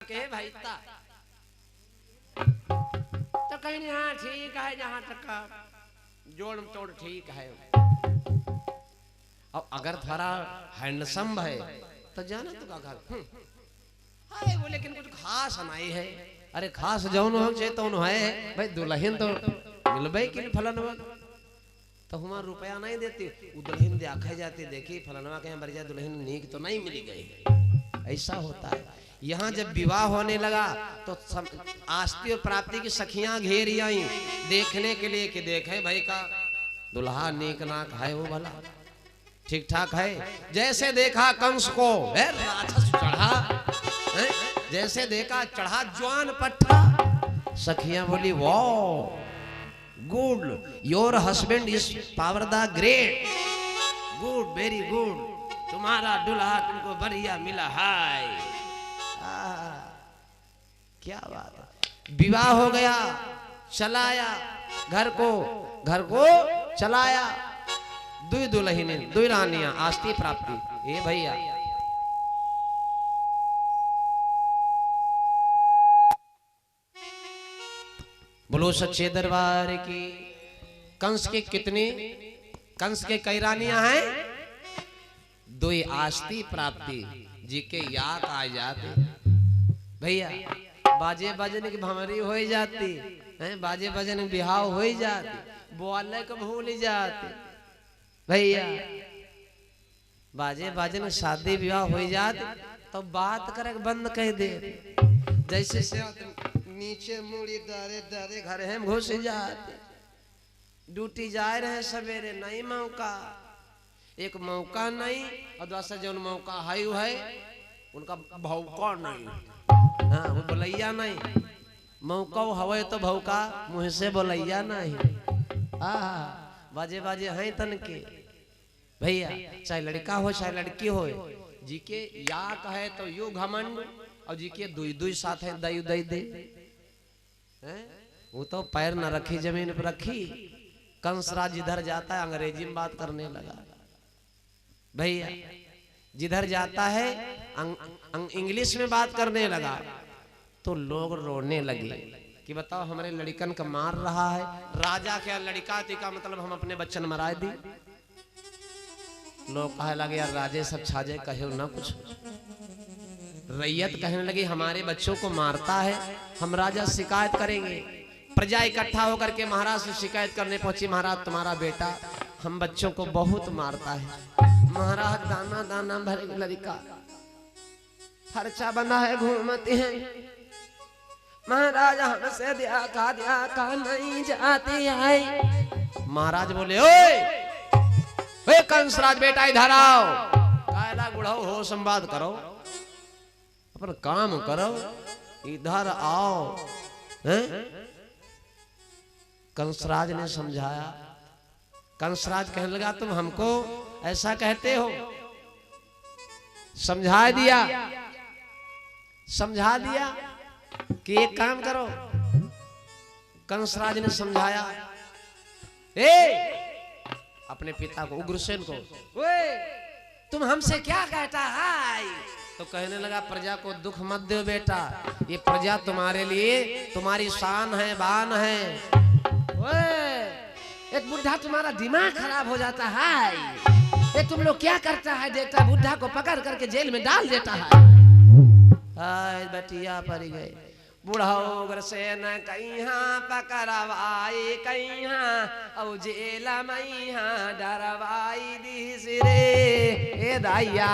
के भाई ता तो कहीं हाँ ठीक है, जहाँ तक का जोड़ तोड़ ठीक है। अब अगर थोड़ा हैंडसम है तो जाना तो का घर हाय वो, लेकिन कुछ खास नहीं है। अरे खास जौन हो जे तो है भाई, दुल्हन तो मिलबे कि फलनवा तो हमारा रुपया नहीं देती, वो दुल्हन देखा जाती, देखी फलनवा के बरिया दुल्हन नीक तो नहीं मिली गई। ऐसा होता है। यहाँ जब विवाह होने लगा तो आस्ती और प्राप्ति की सखियां घेरी आई देखने के लिए कि देखे भाई का दुल्हा नीक नाक है, वो वाला ठीक ठाक है। जैसे देखा कंस को राक्षस चढ़ा, जैसे देखा चढ़ा जवान पट्टा, सखियां बोली वाह good, your husband is power the great, good very good, तुम्हारा दुल्हा तुमको बढ़िया मिला है। क्या बात है। विवाह हो गया, चलाया घर को चलाया। दुई दुल्हने दुई रानियां आस्ती प्राप्ति। ए भैया बोलो सच्चे दरबार की। कंस के कई रानियां हैं, दुई आस्ती प्राप्ति जी के याद आ जाते भैया। बाजे बजन की भमरी हो जाती है, बाजे बजन बिहाव हो जाती, बोले को भूल जाते भैया। बाजे बजन शादी विवाह हो जाते तो बात करे बंद कह दे, जैसे से नीचे मुड़ी डरे डरे घर हम घुस जाते। ड्यूटी जा रहे सवेरे नहीं मौका, एक मौका नहीं, और दूसरा जो मौका है उनका भौका नहीं। हाँ वो बोलैया नहीं, मौका हवे तो भौका मुँह से बोलैया नहीं। बाजे बाजे हैं तन के भैया, चाहे लड़का हो चाहे लड़की हो, जी के या कहे तो यू घमंड, और जी के दुई दुई साथ है दई दई दे। वो तो पैर न रखी जमीन पर रखी। कंसराज जिधर जाता है अंग्रेजी में बात करने लगा भैया, जिधर जाता है इंग्लिश में बात करने लगा तो लोग रोने लगे कि बताओ हमारे लड़कन का मार रहा है। राजा क्या लड़का थी का मतलब हम अपने बच्चन मरा दी। लोग कहे लगे यार राजे सब छाजे कहे ना कुछ। रैयत कहने लगी हमारे बच्चों को मारता है, हम राजा शिकायत करेंगे। प्रजा इकट्ठा होकर के महाराज से शिकायत करने पहुंची, महाराज तुम्हारा बेटा हम बच्चों को बहुत मारता है। महाराज दाना दाना भरे लड़का खर्चा बना है घूमते हैं, महाराज हमसे दिया का नहीं जाती है। महाराज बोले ओए कंसराज बेटा इधर आओ, कायला गुड़ाओ हो संवाद करो, अपन काम करो, इधर आओ। कंसराज ने समझाया। कंसराज कहने लगा तुम हमको ऐसा कहते हो, समझा दिया कि एक काम करो। कंसराज ने समझाया अपने पिता को उग्रसेन को, तुम हमसे क्या कहता है? तो कहने लगा प्रजा को दुख मत दो बेटा, ये प्रजा तुम्हारे लिए तुम्हारी शान है बान है। एक बुढ़ा तुम्हारा दिमाग खराब हो जाता है, ये तुम लोग क्या करता है देता बुढ़ा को पकड़ करके जेल में डाल देता है। बटिया पड़ गए बुढ़ाओ उग्रसेन कहीं पकड़वाई कहीं औ जेल मैया डरवाई दी सिरे दाइया।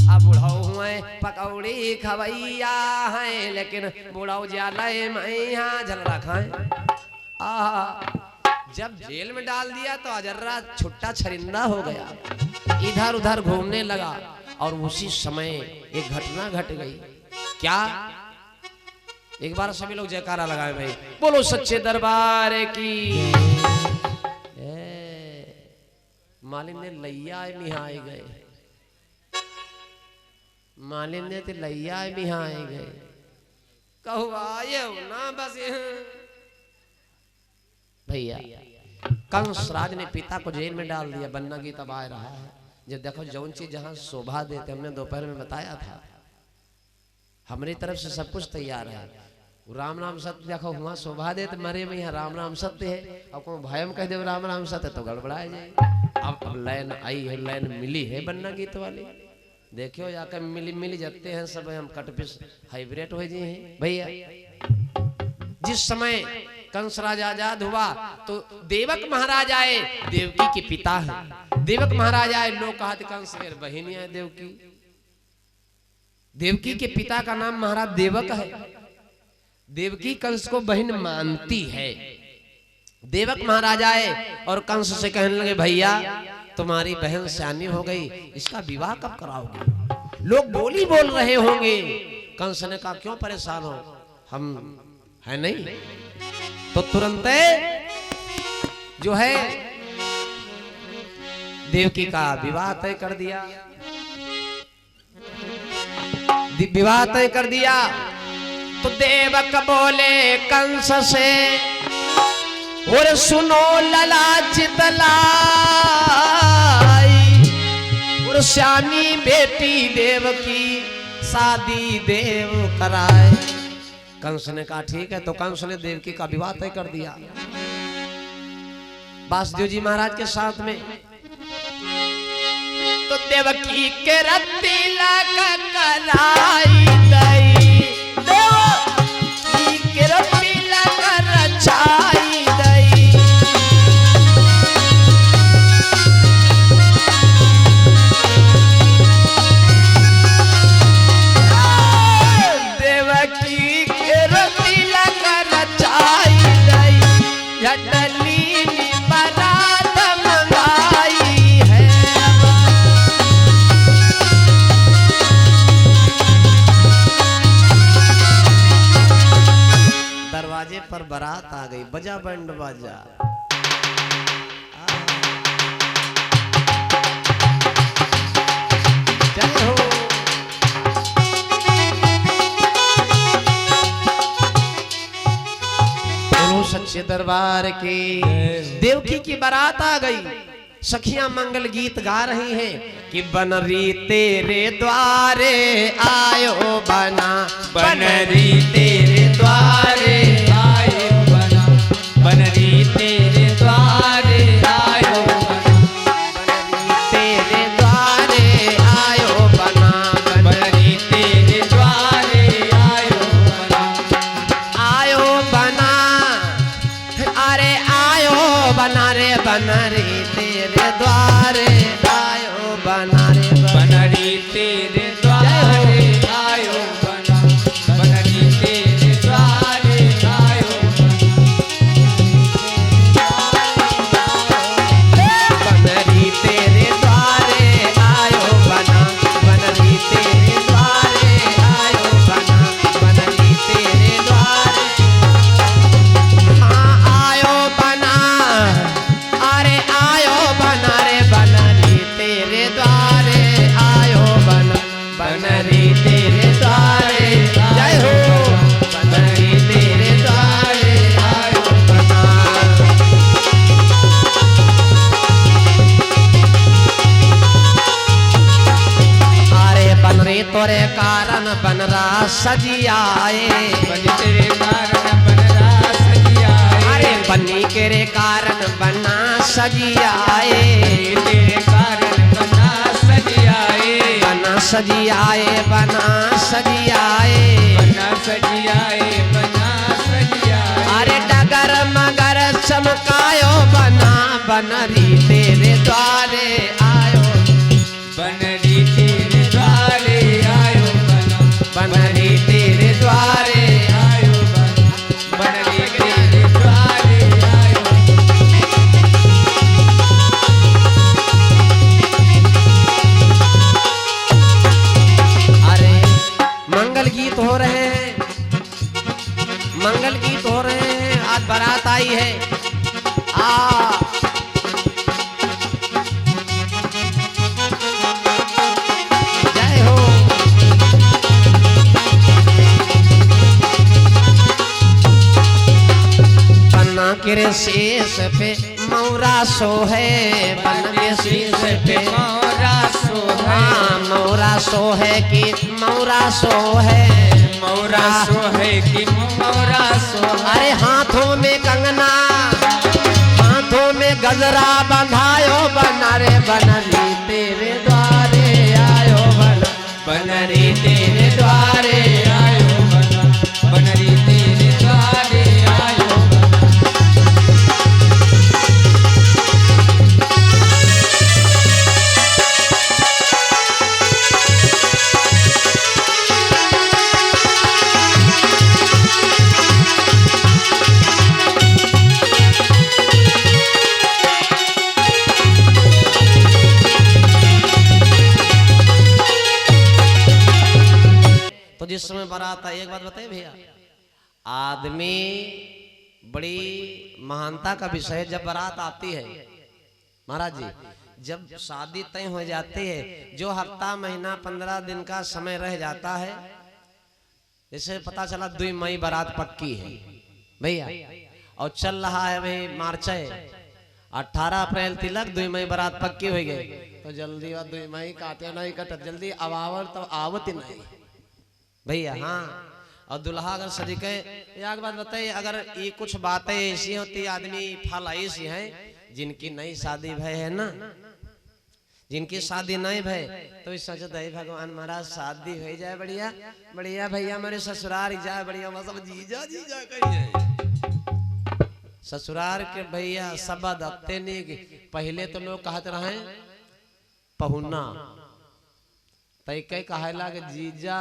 अब बुढ़ाओ हुए पकौड़ी खवैया है, लेकिन बुढ़ाओ जाले मैया झलरा खाए। जब जेल में डाल दिया तो अजर्रा छुट्टा छरिंदा हो गया, इधर उधर घूमने लगा। और उसी समय एक घटना घट गई। क्या? एक बार सभी लोग जयकारा लगाए भाई, बोलो सच्चे दरबार की। मालिन ने लैया मिहाए गए, मालिन ने तो लैया मिहाए गए। कहू आये ना बस भैया। कंसराज ने पिता को जेल में डाल दिया, बन्ना की तबाह रहा है। जब देखो जौन चीज जहां शोभा देते, हमने दोपहर में बताया था, हमारी तरफ से सब कुछ तैयार है। राम राम सत्य देखो हुआ शोभा दे तो मरे में यहाँ राम राम सत्य है। अब को भाई कह दे राम राम सत्य तो गड़बड़ा जाए। अब लाइन आई है, लाइन मिली है बन्ना गीत वाली। देखियो जाकर मिली जाते हैं सब, हम कटपिस हाइब्रिड हो गए हैं भैया। जिस समय कंस राजा आजाद हुआ तो देवक महाराज आए, देवकी के पिता है। देवक महाराज आए, लोग कहा कंस के बहनी है देवकी। देवकी के पिता का नाम महाराज देवक है। देवकी कंस को बहन मानती है। देवक महाराज आए और कंस से कहने लगे भैया तुम्हारी बहन सयानी हो गई, इसका विवाह कब कराओगे? लोग बोली बोल रहे होंगे। कंस ने कहा क्यों परेशान हो, हम है नहीं। तो तुरंत जो है देवकी का विवाह तय कर दिया। विवाह तय कर दिया तो देवक बोले कंस से और सुनो ललाचित लाई, और श्यामी बेटी देवकी शादी देव कराए। कंस ने कहा ठीक है। तो कंस ने देवकी का विवाह तय कर दिया वासुदेव जी महाराज के साथ में। तो देवकी के रत्तीला का कराई दई, देवकी के रत्तीला का रचाई दई। देवकी के रत्तीला का रचाई दई, झटली बारात मंगाई है। दरवाजे पर बारात आ गई, बजा बैंड बाजा। जय हो। बोलो सच्चे दरबार की। देवकी की बारात आ गई। सखियां मंगल गीत गा रही हैं कि बनरी तेरे द्वारे आयो बना, बनरी तेरे द्वारे आयो बना, बनरी तेरे द्वारे आयो बना, बनरी तेरे द्वारे आयो बना, बनरी तेरे द्वारे आयो बना, आयो बना, अरे आयो बना रे बनरी तेरे द्वारे आयो बना रे बनरी तेरे द्वारे आयो बना, बनरी तेरे द्वारे आयो बना, बनरी तेरे द्वारे आयो बना, बनरी तेरे द्वारे आयो बना, बनरी तेरे द्वारे हाँ आयो बना, अरे आयो बना रे बनरी तेरे द्वारे आयो बना, बनरी तेरे द्वारे जय हो, बनरी तेरे द्वारे आयो बना। अरे बनरी तोरे कारण बनरा सजियाए, बनी तेरे कारण बनरा सजियाए, अरे बनी के कारण बना सजियाए, तेरे कारण बना सजियाए, बना सजियाए, बना सजियाए, बना सजियाए, बना सजियाए। अरे डगर मगर चमकायो बना, बनरी तेरे द्वारे आयो, बनरी तेरे द्वारे आयो बना, बनरी तेरे द्वारे आयो बना, बनरी तेरे द्वारे आयो। अरे मंगल गीत हो रहे हैं, मंगल गीत हो रहे हैं। आज बारात आई है। जय हो। पन्ना के शीश पे मौरा सो है, पन्ना के शीश पे मौरा सो है, मौरा सो है कि मौरा सो है, मोरा सोहे की मोरा सोहे। अरे हाथों में कंगना हाथों में गजरा बंधायो बनरे बनरी तेरे द्वारे आयो बना बनरी तेरे द्वारे आयो बना बनरी तेरे द्वारे आयो तो जिस समय बारात आई, एक बात बताइए भैया, आदमी बड़ी महानता का विषय है। जब बारात आती है महाराज जी, जब शादी तय हो जाती है, जो हफ्ता महीना 15 दिन का समय रह जाता है, जैसे पता चला 2 मई बारात पक्की है भैया, और चल रहा है भाई मार्च है, 18 अप्रैल तिलक, 2 मई बारात पक्की हो गई, तो जल्दी 2 मई काटे नहीं कटत, जल्दी अवावर तो आवत नहीं भैया। हाँ, और दुल्हा अगर सजी के एक बात बताइए, अगर ये कुछ बातें ऐसी होती, आदमी फल ऐसी है, जिनकी नई शादी भय है ना, जिनकी शादी नहीं भय, तो इस सोचते है भगवान महाराज शादी हो जाए बढ़िया बढ़िया भैया, मेरे ससुराल जाए बढ़िया, मतलब जीजा जीजा कहिए ससुराल के भैया सब दत्ते नहीं। पहले तो लोग कहते रहे पहुना, तय के कहे लागे जीजा,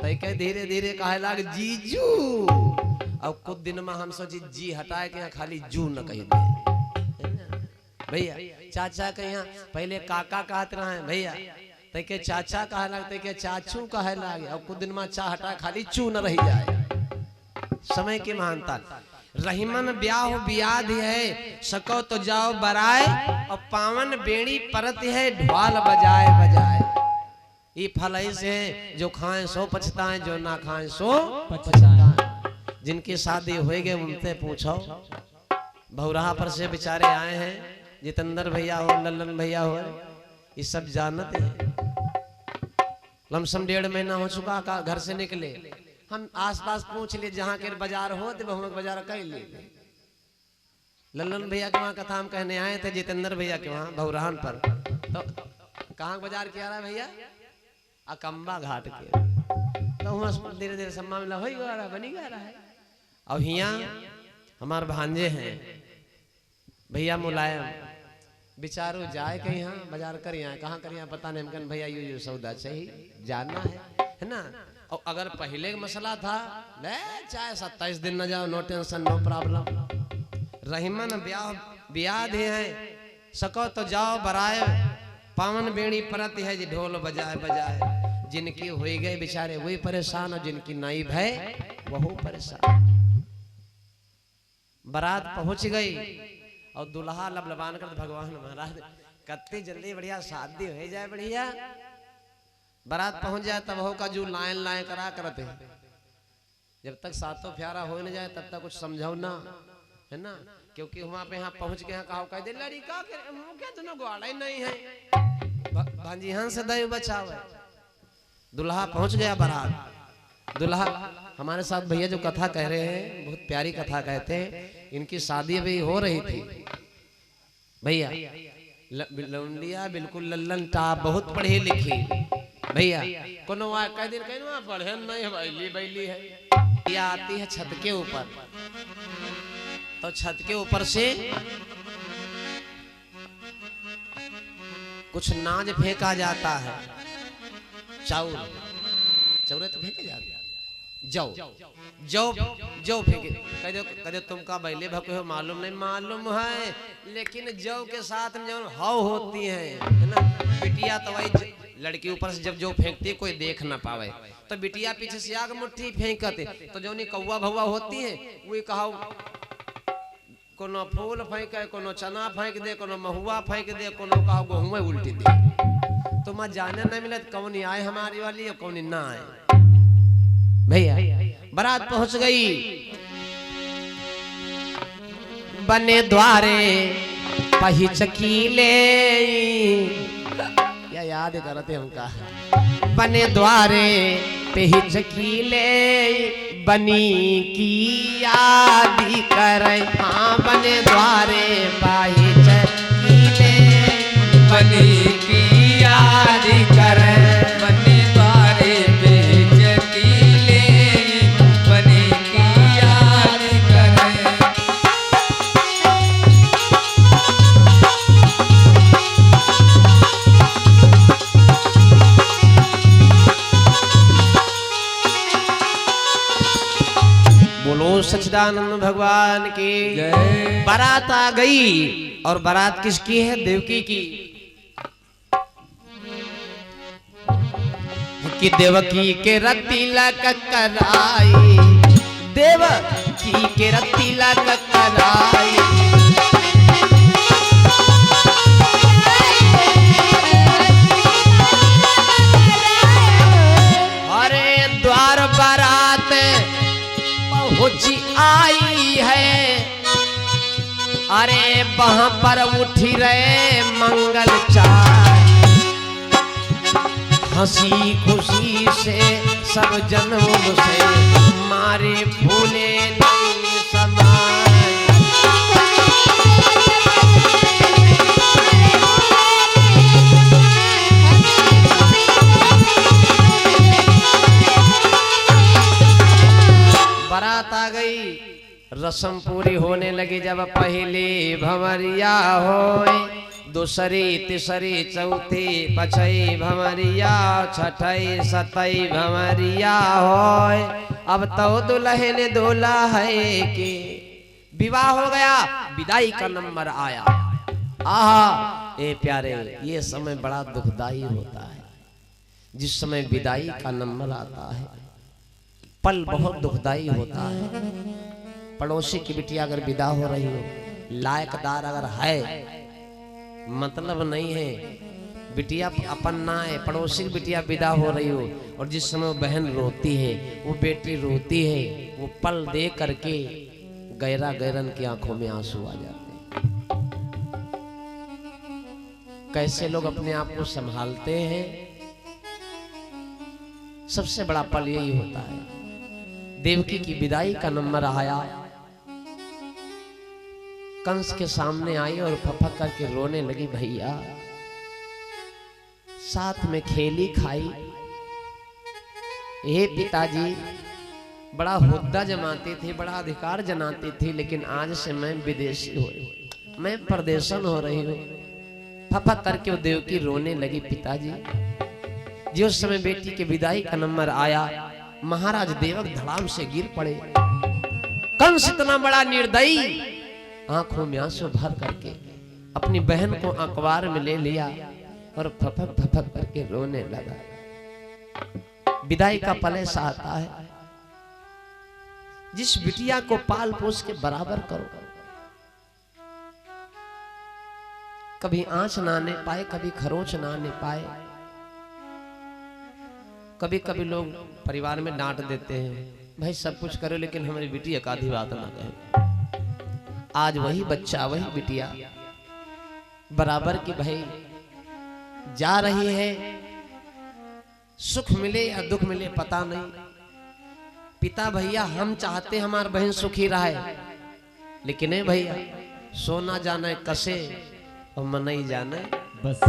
तय के धीरे धीरे कहे लागे जीजू, अब कुछ दिन में हम सोची जी हटाए के खाली जू न कही दे भैया। चाचा के यहाँ पहले काका कहते रहे भैया, तय के चाचा कहे लागे, तय के चाचू कहे लागे, अब कुछ दिन में चा हटाए खाली चू न रही जाए। समय की महानता। रहीमन ब्याह बियाद है, सको तो जाओ बराए, और पावन बेड़ी परत है, ढोल बजाए बजाए। ये फल ऐसे है, जो खाएं सो पछताएं, जो ना खाएं सो पछताएं। जिनकी शादी हो गई उनसे पूछो, भौराहा पर से बेचारे आए हैं, जितेंद्र भैया हो, लल्लन भैया हो, ये सब जानते हैं। लमसम 1.5 महीना हो चुका का घर से निकले, हम आसपास पूछ लिए, जहाँ के बाजार हो तो बहुमत बाजार कह ले। लल्लन भैया के वहाँ कथा हम कहने आए थे, जितेंद्र भैया के वहाँ भौराहन पर, तो कहाँ बाजार किया रहा है भैया, अकम्बा घाट के, तो वहाँ धीरे धीरे सम्मा मिला हो रहा बनी गा रहा है। और यहाँ हमारे भांजे हैं भैया मुलायम, बिचारो जाए कहीं यहाँ बाजार कर, यहाँ कहाँ कर, यहाँ पता नहीं, हमकन भैया यू सौदा चाहिए जाना है ना। और अगर पहले का मसला था, ले चाहे 27 दिन न जाओ, no tension no problem. Rahiman ब्याह बियाद है, सको तो जाओ बराए, पावन बेड़ी परत है, जी ढोल बजाए बजाए। जिनकी हो गए बेचारे वही परेशान, और जिनकी नहीं भय वह परेशान। बारात पहुंच गई और दुल्हा लबलबान कर, भगवान महाराज कत्ती जल्दी बढ़िया शादी हो जाए बढ़िया। बारात पहुंच जाए तब हो का जो लाइन लाइन करा करते, जब तक सातों प्यारा हो न जाए तब तक कुछ समझाओ ना, है ना, क्योंकि वहां पे यहाँ पहुंच के कहा कह दे लड़का क्या दोनों ग्वाड़ा ही नहीं है, भांजी हाँ से दई बचाओ। दुल्हा पहुंच गया बारात, दुल्हा हमारे साथ भैया जो कथा कह रहे हैं, बहुत प्यारी कथा कहते हैं, इनकी शादी अभी हो रही थी भैया। लौंडिया बिल्कुल लल्लन टाप, बहुत पढ़ी लिखी भैया, कोनो कह दिन कहीं पढ़े नहीं है, बैली बैली है। या आती है छत के ऊपर, तो छत के ऊपर से कुछ नाज फेंका जाता है, चाउर चौरे तो फेंके जाते, जाओ जाओ जाओ फेंके, कह दो तुमका बैले भको हो, मालूम नहीं, मालूम है, लेकिन जौ के साथ में जो हाव होती है ना, बिटिया तो वही लड़की ऊपर से जब जो फेंकती है कोई देख ना पावे, तो बिटिया पीछे से आग मुट्ठी फेंकते, तो जो नहीं कौवा भौवा होती है वही कहा, कोनो फूल फेंक, कोनो चना फेंक दे, कोनो महुआ फेंक दे, कोनो कहा गेहूं उल्टी दे, तो मैं जाने नहीं मिले कौन आए हमारी वाली और कौन ना आए। भैया बारात पहुंच गई, बने द्वारे पहिचकीले, या याद करते हमका, बने द्वारे ते ही चकीले बनी की यादी करे। हाँ बने द्वारे पाही चकीले बनी की यादी करे। बनी द्वारे पे चकीले बनी की यादी करे। बोलो सच्चिदानंद भगवान की जय। बारात आ गई और बारात किसकी है? देवकी की। कि देवकी के रतिलक कराई, देवकी के रतिलक कराई। अरे द्वार बारात पहुंची आई है। अरे वहां पर उठी रहे मंगल चार। हंसी खुशी से सब जन्म से मारे फूले नहीं समाए। बारात आ गई, रस्म पूरी होने लगी। जब पहले भंवरिया होए, दूसरी तीसरी चौथी पछई भंवरिया, छठई सतई भंवरिया होए। अब तो दुल्हन दूल्हा है कि विवाह हो गया, विदाई का नंबर आया। आहा ए प्यारे, ये समय बड़ा दुखदाई होता है। जिस समय विदाई का नंबर आता है, पल बहुत दुखदाई होता है। पड़ोसी की बिटिया अगर विदा हो रही हो, लायकदार अगर है, मतलब नहीं है बिटिया अपन ना है, पड़ोसी की बिटिया विदा हो रही हो, और जिस समय वो बहन रोती है, वो बेटी रोती है, वो पल देख करके गैरा गैरन की आंखों में आंसू आ जाते हैं। कैसे लोग अपने आप को संभालते हैं, सबसे बड़ा पल यही होता है। देवकी की विदाई का नंबर आया, कंस के सामने आई और फफक करके रोने लगी। भैया साथ में खेली खाई, हे पिताजी बड़ा हुद्दा जमाती थी, बड़ा अधिकार जनाती थी, लेकिन आज से मैं विदेशी हो रही हूं, मैं परदेशन हो रही हूं। फफक करके वो देवकी रोने लगी। पिताजी जी उस समय बेटी के विदाई का नंबर आया, महाराज देवक धड़ाम से गिर पड़े। कंस इतना बड़ा निर्दयी, आंखों में आंसू भर करके अपनी बहन को अखबार में ले लिया और फफक फफक करके रोने लगा। विदाई का पल ऐसा आता है, जिस बिटिया को पाल पोस के बराबर करो, कभी आंच ना आने पाए, कभी खरोच ना आने पाए। कभी कभी लोग परिवार में डांट देते हैं, भाई सब कुछ करो लेकिन हमारी बिटिया का आधी बात ना कहे। आज वही बच्चा, वही बिटिया बराबर की भाई जा रही है, सुख मिले या दुख मिले पता नहीं। पिता भैया हम चाहते हमारी बहन सुखी रहे, लेकिन नहीं भैया, सोना जाने कसे और मनई जाने बस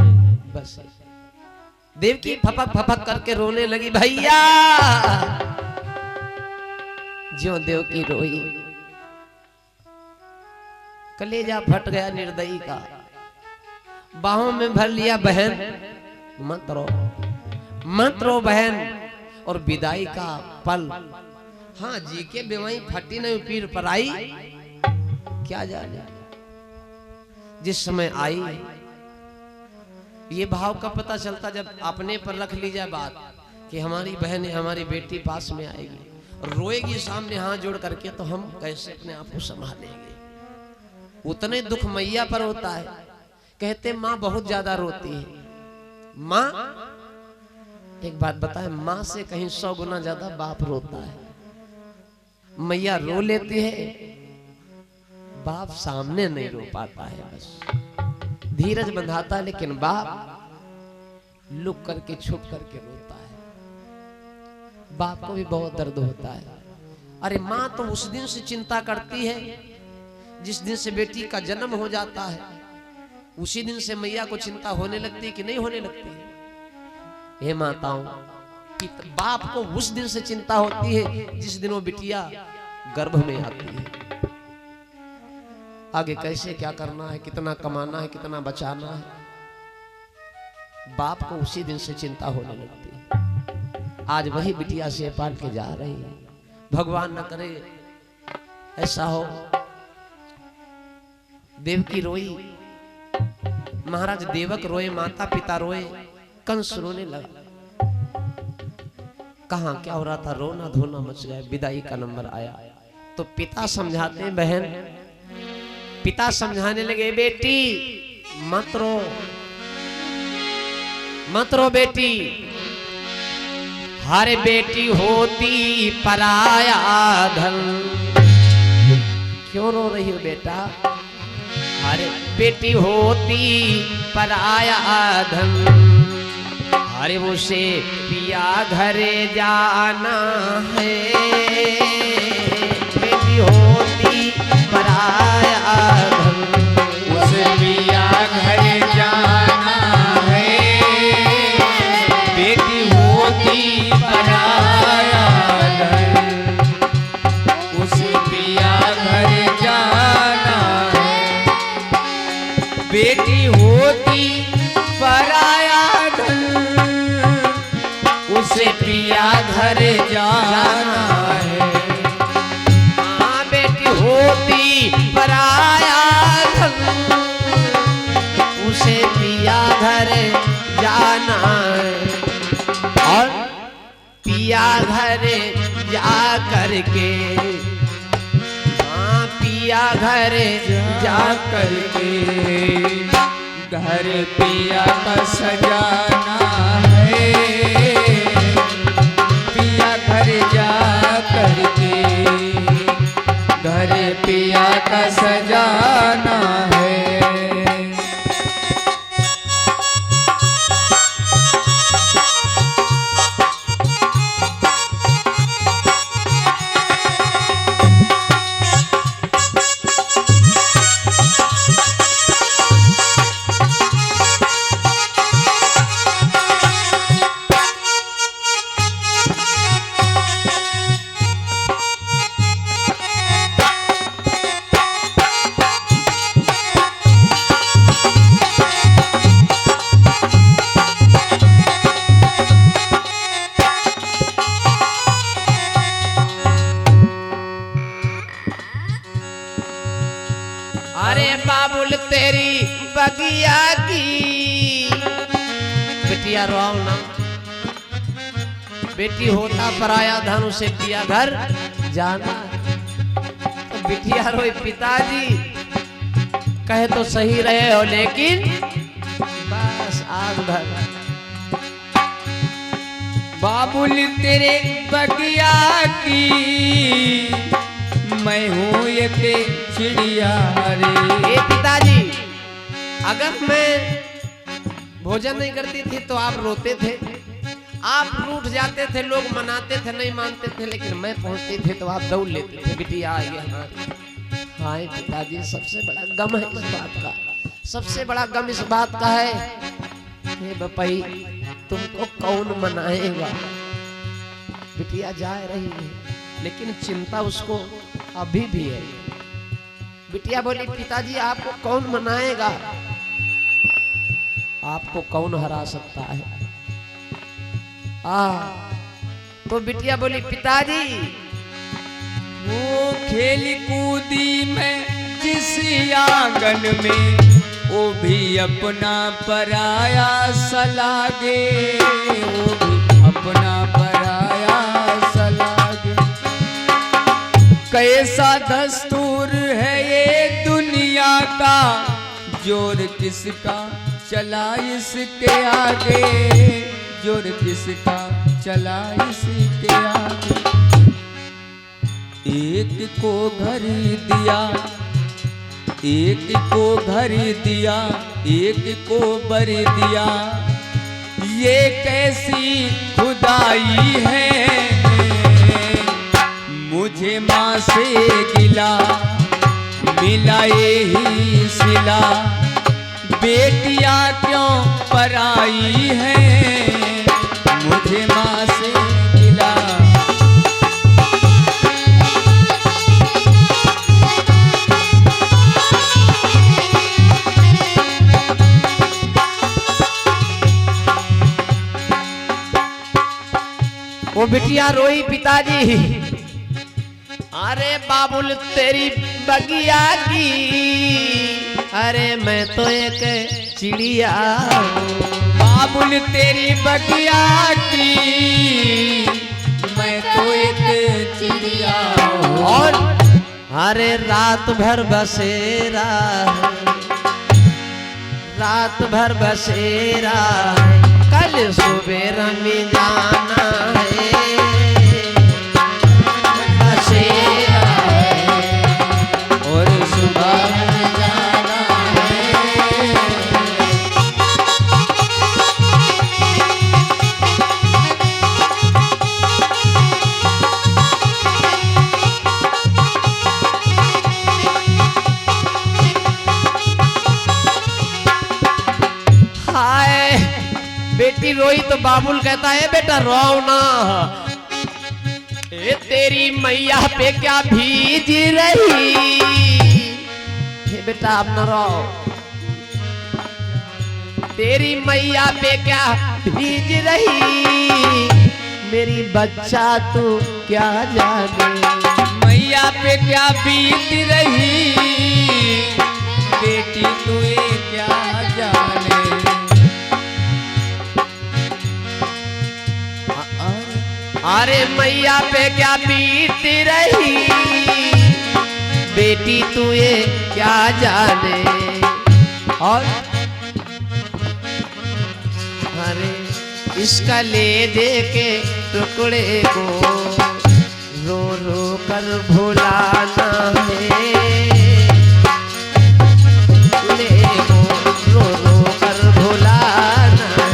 बस। देवकी फपक फपक करके रोने लगी। भैया ज्यों देवकी रोई, कलेजा फट गया निर्दयी का। बाहों में भर लिया बहन, मत रो बहन। और विदाई का पल, हाँ जी के बेवाई फटी नहीं पीर पर आई, क्या जाने जिस समय आई। ये भाव का पता चलता जब अपने पर रख ली जाए बात कि हमारी बहन है, हमारी बेटी पास में आएगी और रोएगी सामने हाथ जोड़ करके, तो हम कैसे अपने आप को संभालेंगे। उतने दुख मैया पर होता है। कहते माँ बहुत ज्यादा रोती है। माँ, एक बात बताए, माँ से कहीं 100 गुना ज्यादा बाप रोता है। मैया रो लेती है, बाप सामने नहीं रो पाता है, बस धीरज बंधाता है, लेकिन बाप लुक करके छुप करके रोता है। बाप को भी बहुत दर्द होता है। अरे माँ तो उस दिन से चिंता करती है जिस दिन से बेटी का जन्म हो जाता है, उसी दिन से मैया को चिंता होने लगती है कि नहीं होने लगती है। हे माताओं, बाप को उस दिन से चिंता होती है जिस दिन वो बिटिया गर्भ में आती है। आगे कैसे क्या करना है, कितना कमाना है, कितना बचाना है, बाप को उसी दिन से चिंता होने लगती है। आज वही बिटिया से पाल के जा रही है। भगवान न करे ऐसा हो। देवकी रोई, महाराज देवक रोए, माता पिता रोए, कंस रोने लगा। कहां क्या हो रहा था, रोना धोना मच गया। विदाई का नंबर आया तो पिता समझाते हैं, बहन पिता समझाने लगे, बेटी मत रो, मत रो बेटी, हर बेटी होती पराया धन। क्यों रो रही हो बेटा, हर बेटी होती पराया धन, अरे उसे पिया घरे जाना है, बेटी होती पराया धन, उसे पिया घरे जाना है, बेटी होती पराया धन, उसे पिया घरे जाना है, बेटी होती पराया धन, उसे पिया घर जाना है। हाँ बेटी होती पराया धन, उसे पिया घर जाना है। और पिया घर जा करके, हाँ पिया घर जा करके घर पिया का सजाना है, पिया घर जा करके घर पिया का सजाना है। बाबुल तेरी बगिया की, बिटिया रोओ ना, बेटी होता पराया धन, उसे पिया घर जाना। तो बिटिया रोई, पिताजी कहे तो सही रहे हो, लेकिन बस आज घर। बाबुल तेरे बगिया की, मैं हूँ एक चिड़िया रे। ए पिताजी, अगर मैं भोजन नहीं करती थी तो आप रोते थे, आप रूठ जाते थे, लोग मनाते थे, नहीं मानते थे, लेकिन मैं पहुंचती थी तो आप दौड़ लेते थे, बिटिया आई है हमारी। हाय पिताजी, सबसे बड़ा गम है इस बात का, सबसे बड़ा गम इस बात का है, हे बपई तुमको कौन मनाएगा। बिटिया जा रही है लेकिन चिंता उसको अभी भी है। बिटिया बोली, पिताजी आपको कौन मनाएगा, आपको कौन हरा सकता है। तो बिटिया बोली, पिताजी वो खेल कूदी में जिस आंगन में, वो भी अपना पराया सलागे, वो भी अपना पराया सलागे। कैसा दस्तूर है ये दुनिया का, जोर किसका चला इसके आगे, जोर किसका चला इसके आगे। एक को घर दिया, एक को घर दिया, एक को बर दिया, ये कैसी खुदाई है, मुझे माँ से गिला मिला यही सिला, बेटियां क्यों पराई है, मुझे माँ से गिला। वो बिटिया रोई पिताजी, अरे बाबुल तेरी बगिया की, अरे मैं तो एक चिड़िया हूँ। बाबुल तेरी बगिया की, मैं तो एक चिड़िया हूँ। और अरे रात भर बसेरा है, रात भर बसेरा है, कल सुबह में जाना है, बसेरा है और सुबह में जाना है। हाय बेटी रोई तो बाबुल कहता है बेटा रो ना, ए तेरी मैया पे क्या भीज रही, हे बेटा अब न रो, तेरी मैया पे क्या भीज रही, मेरी बच्चा तू क्या जाने, मैया पे क्या बीत रही, बेटी तू ये क्या जाने। अरे मैया पे क्या बीत रही, बेटी तू ये क्या जाने। और अरे इसका ले दे के टुकड़े को रो रो कर भुलाना है, ले को रो रो कर भुलाना है।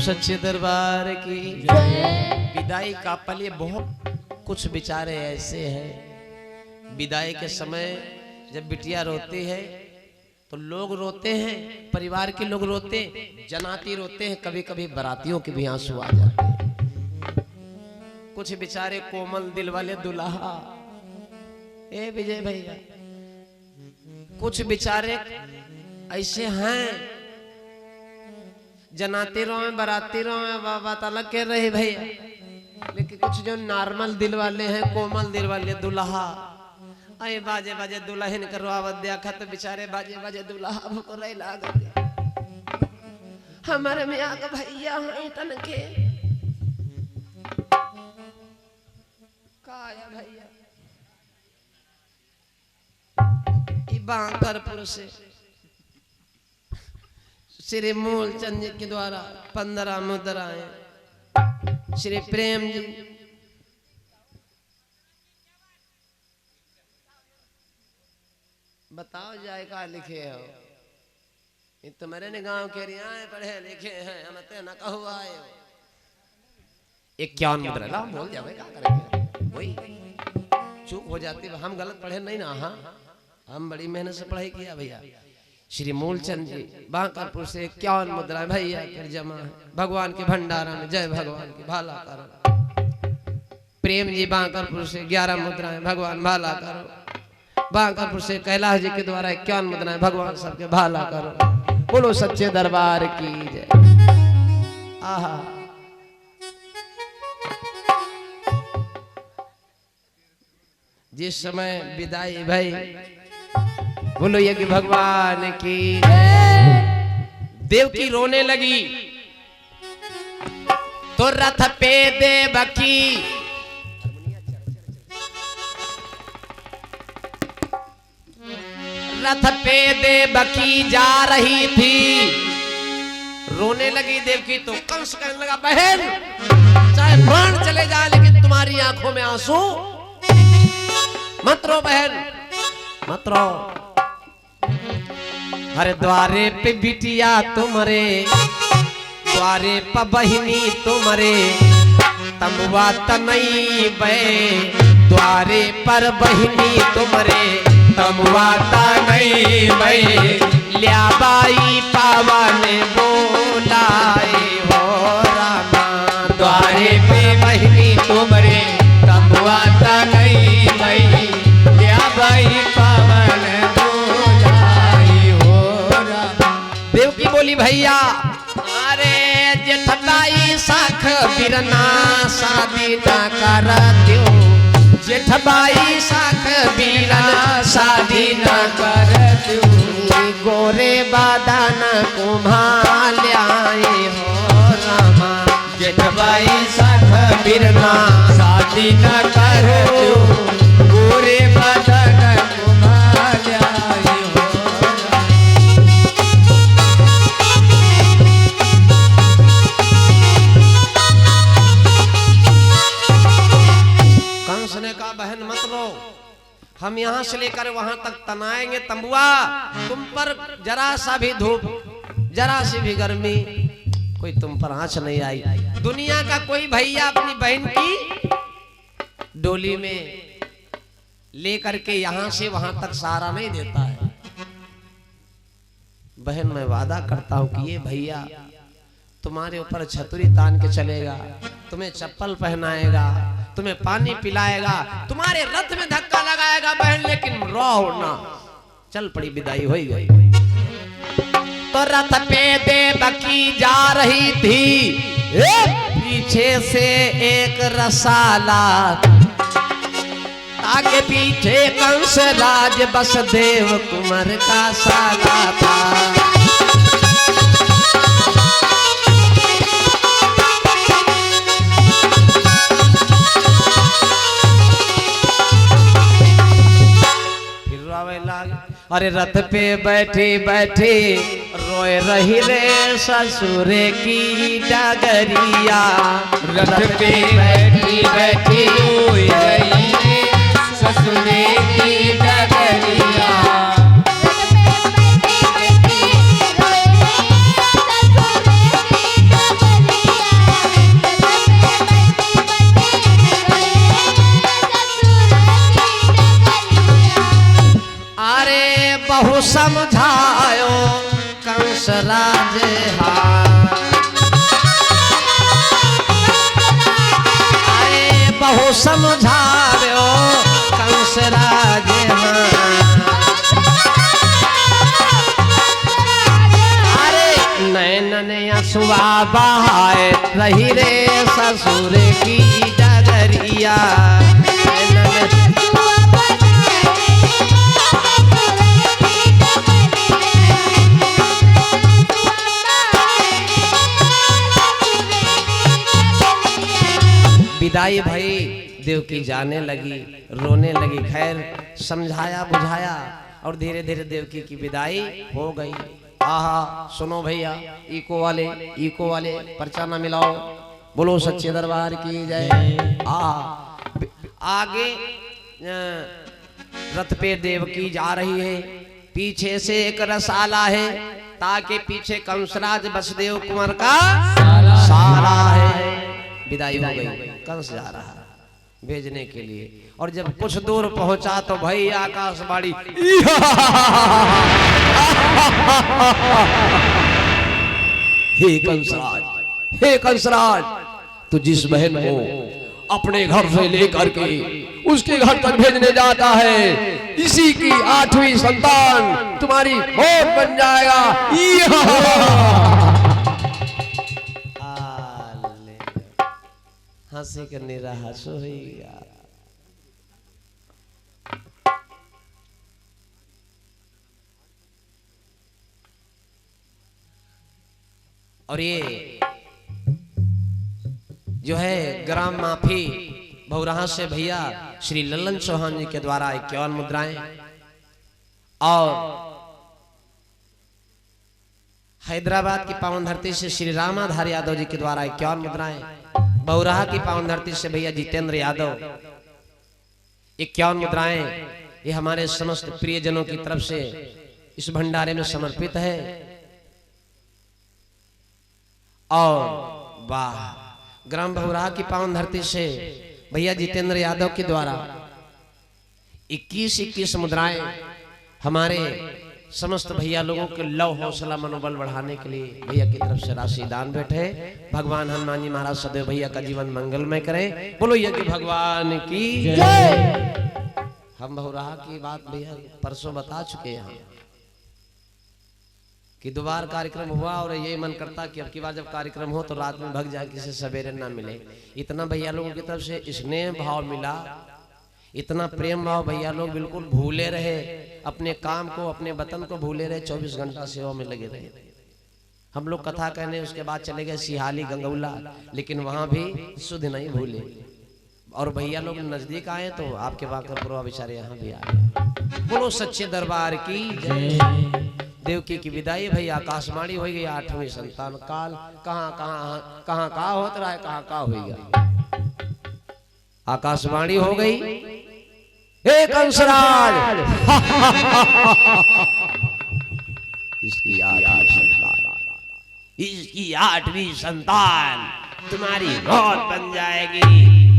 सच्चे दरबार की विदाई का पल, ये बहुत कुछ विचारे ऐसे हैं। विदाई के समय जब बिटिया रोती है तो लोग रोते हैं, परिवार के लोग रोते, जनाती रोते हैं, कभी कभी बरातियों के भी आंसू आ जाते हैं। कुछ बेचारे कोमल दिल वाले दुल्हा, ए विजय भैया, कुछ बेचारे ऐसे हैं जनाते रहो बराती रहो बात अलग कह रहे भैया, लेकिन कुछ जो नॉर्मल दिल वाले हैं, कोमल दिल वाले दुल्हा, अरे बाजे बाजे दुल्हन करवा देखा तो बेचारे बाजे बाजे दुल्हा को रह लागत। हमारे में आगे भैया हैं तन के काया भैया बांकरपुर से श्री मूलचंद जी के द्वारा 15 मुद्राएं, श्री प्रेम जी, बताओ जाए का लिखे हो, ये तो मेरे ने गांव के रिया पढ़े लिखे हैं, हम न कहो आए हो। 51 मुद्रा ला बोल जावे, क्या करेंगे, वही चूक हो जाती, हम गलत पढ़े नहीं ना, हाँ हम बड़ी मेहनत से पढ़ाई किया भैया। श्री मूलचंद जी बांकरपुर से 51 मुद्राएं भैया फिर जमा है, भगवान के भंडारा में जय भगवान की भाला करो। प्रेम जी बांकरपुर से 11 मुद्राएं, भगवान भाला करो। बांकरपुर से कैलाश जी के द्वारा 51 मुद्राएं, भगवान सबके भाला करो। बोलो सच्चे दरबार की जय। आहा जिस समय विदाई भाई, बोलो ये कि भगवान की। देवकी रोने लगी तो रथ पे देवकी रथ पे देवकी जा रही थी, रोने लगी देवकी तो कंस कहने लगा बहन चाहे प्राण चले जाए लेकिन तुम्हारी में आंसू मत रो बहन, मत रो। हर द्वारे पे बिटिया तुम्हारे, द्वारे पे बहिनी तुम्हारे, तंबुआ तनई बे, द्वारे पर बहिनी तुम्हारे, तंबुआ तनई बे, लिया बाई पावन बोलाए हो रामा, द्वारे पे बहिनी तुम्हारे, तंबुआ तनई बे, लिया बाई पावन बोलाए हो रामा। देवकी बोली भैया, अरे जेठबाई साख बिरना शादी न कर दियो, जेठबाई साख बिरना शादी न कर दियो, गोरे बादान कुम्हाल्याए हो रामा, जेठबाई साख बिरना शादी न कर दियो, गोरे बादान कुम्हाल्याए हो। कंस ने कहा बहन मत रो, हम यहाँ से लेकर वहां तक तनाएंगे तंबुआ, तुम पर जरा सा भी धूप, जरा सी भी गर्मी, कोई तुम पर आंच नहीं आई। दुनिया का कोई भैया अपनी बहन की डोली में लेकर के यहाँ से वहां तक सहारा नहीं देता है। बहन मैं वादा करता हूं कि ये भैया तुम्हारे ऊपर छतरी तान के चलेगा, तुम्हें चप्पल पहनाएगा, तुम्हें पानी पिलाएगा, तुम्हारे रथ में धक्का लगाएगा बहन, लेकिन रो ना। चल पड़ी, विदाई हो गई। तो रथ पे देवकी जा रही थी, पीछे से एक रसाला, आगे पीछे कंस राज वसुदेव कुंवर का साला था। अरे रथ पे बैठी बैठी रोए रही रे ससुर की डगरिया, रथ पे बैठी बैठी रोए रही रे ससुर की डगरिया, बहु समझायो कंस राज अरे बहु समझायो कंस राज अरे नैनन असुआ बहाए रही रे ससुर की डगरिया, विदाई भाई देवकी जाने लगी, रोने लगी। खैर समझाया बुझाया और धीरे धीरे देवकी की विदाई हो गई। आहा सुनो भैया, इको वाले पर्चा ना मिलाओ, बोलो सच्चे दरबार की जय। आगे रथ पे देवकी जा रही है, पीछे से एक रसाला है, ताकि पीछे कंसराज वसुदेव कुंवर का साला है। विदाई हो गई, कंस जा रहा भेजने के लिए। और जब कुछ दूर पहुंचा तो भाई आकाशवाणी, हे कंसराज, हे कंसराज, तू जिस बहन को अपने घर से लेकर के उसके घर तक भेजने जाता है, इसी की 8वीं संतान तुम्हारी मौत बन जाएगा। हंसी करने रहा सोएगा। और ये जो है ग्राम माफी बहुराहा से भैया श्री लल्लन चौहान जी के द्वारा 51 मुद्राएं और हैदराबाद की पावन धरती से श्री रामाधार यादव जी के द्वारा 51 मुद्राएं, बहुराहा की पावन धरती से भैया जितेंद्र यादव 51 मुद्राएं ये हमारे समस्त प्रियजनों की तरफ से इस भंडारे में समर्पित है। और वाह, ग्राम बहुराहा की पावन धरती से भैया जितेंद्र यादव के द्वारा 21 मुद्राएं हमारे समस्त भैया लोगों के लव हौसला मनोबल बढ़ाने के लिए भैया की तरफ से राशि दान बैठे। भगवान हनुमान जी महाराज सदैव भैया का जीवन मंगलमय करें। बोलो यज्ञ भगवान की जय। हम बहुराहा की बात भैया परसों बता चुके हैं कि दोबारा कार्यक्रम हुआ और ये मन करता कि अब की बार जब कार्यक्रम हो तो रात में भग जाए, किसी सवेरे ना मिले। इतना भैया लोगों की तरफ से स्नेह भाव मिला, इतना प्रेम भाव, भैया लोग बिल्कुल भूले रहे अपने काम को, अपने वतन को भूले रहे, 24 घंटा सेवा में लगे रहे। हम लोग कथा कहने उसके बाद चले गए सिहाली गंगौला, लेकिन वहां भी सुध नहीं भूले। और भैया लोग नजदीक आए तो आपके बाकर बेचारे यहाँ भी आए। बोलो सच्चे दरबार की जय। देवकी की विदाई भई आकाशवाणी हो गई 8वीं संतान काल। कहाँ होता रहा है, कहाँ हो गया, आकाशवाणी हो गई। हे कंसराज इसकी 8वीं संतान तुम्हारी मौत बन जाएगी।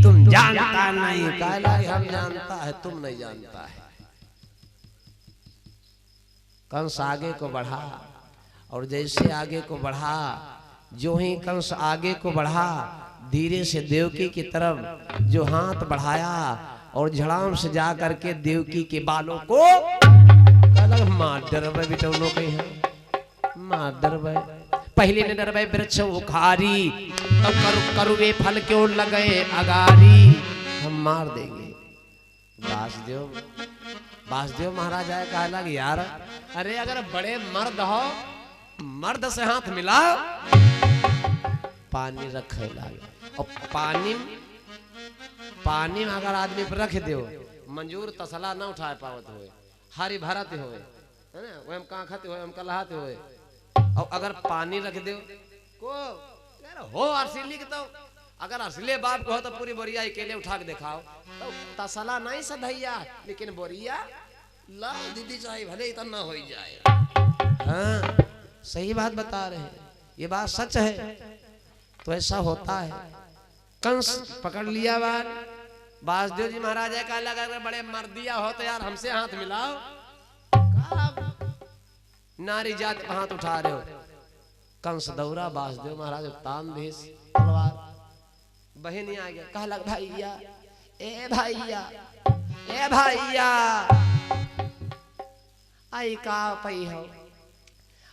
तुम जानता नहीं, कहला हम जानता है, तुम नहीं जानता है। कंस आगे को बढ़ा और जैसे आगे को बढ़ा, जो ही कंस आगे को बढ़ा, धीरे से देवकी की तरफ जो हाथ बढ़ाया और झड़ाम से जा करके देवकी के बालों को मार डरबे बिटौनो कहीं है, मार डरबे। पहले ने डरबे वृक्ष उखारी, तो करुवे फल क्यों लगे अगारी, हम मार देंगे। वासुदेव महाराज आए, कहा लग यार, अरे अगर बड़े मर्द हो, मर्द से हाथ मिला, पानी रखे लागे। और पानी में अगर आदमी पर रख दो, मंजूर तसला ना उठा पावत हुए, हरी भरत हुए, है ना, वह हम कहाँ खाते हुए, हम कलहाते हुए। और अगर पानी रख दो को यार हो अर्सिली के, तो अगर असले बाप को हो तो पूरी बोरिया अकेले उठा के दिखाओ, तो तसला नहीं सधैया, लेकिन बोरिया ला दीदी चाहे भले इतना हो ही जाए। हाँ सही बात बता रहे हैं, ये बात सच है। तो ऐसा होता है। कंस पकड़ लिया बार, वासुदेव जी महाराज का लगा, अगर बड़े मर्दिया हो तो यार हमसे हाथ मिलाओ। नारी जात पे हाथ उठा रहे हो। कंस दौरा, वासुदेव महाराज तान भेष तलवार, बहन आ गया, कहा लग भैया, ए भैया, ए भैया, आई का पई हो,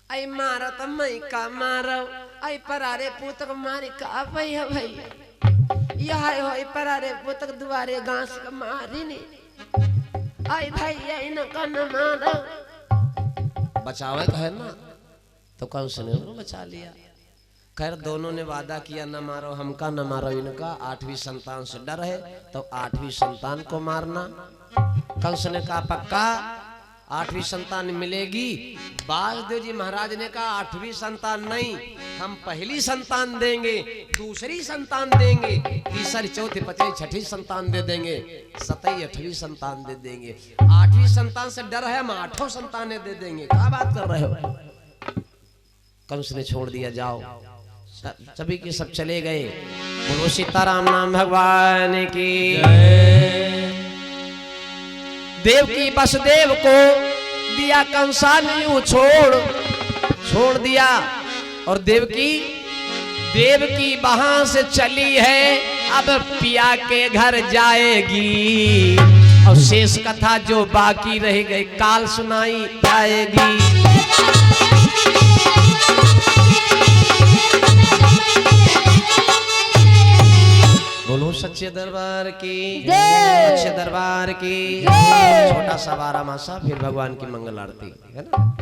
आई मारो तो मैं का मारो, आई परारे पुतक मारी का पई हो भैया, यह हो परारे पुतक दुआरे घास का मारी नी, आई भैया इनका न मारो। बचावे है ना, तो कंस ने उनको बचा लिया। खैर दोनों ने वादा किया, न मारो हमका न मारो इनका, 8वीं संतान से डर है तो 8वीं संतान को मारना। कंस ने कहा पक्का 8वीं संतान मिलेगी। वासुदेव जी महाराज ने कहा 8वीं संतान नहीं, हम पहली संतान देंगे, दूसरी संतान देंगे, तीसरी चौथी पांचवी छठी संतान दे देंगे, 7वीं 8वीं संतान दे देंगे। 8वीं संतान से डर है, हम 8 संतानें दे देंगे। क्या बात कर रहे हो। कंस ने छोड़ दिया, जाओ सभी के सब चले गए। बोलो सीताराम नाम भगवान की जय। देवकी वसुदेव को दिया कंसा ने यूं छोड़ दिया, और देवकी वहां से चली है, अब पिया के घर जाएगी। और शेष कथा जो बाकी रह गई काल सुनाई जाएगी। बोलो सच्चे दरबार की जय, सच्चे दरबार की जय। छोटा सा 12 मासा फिर भगवान की मंगल आरती है ना।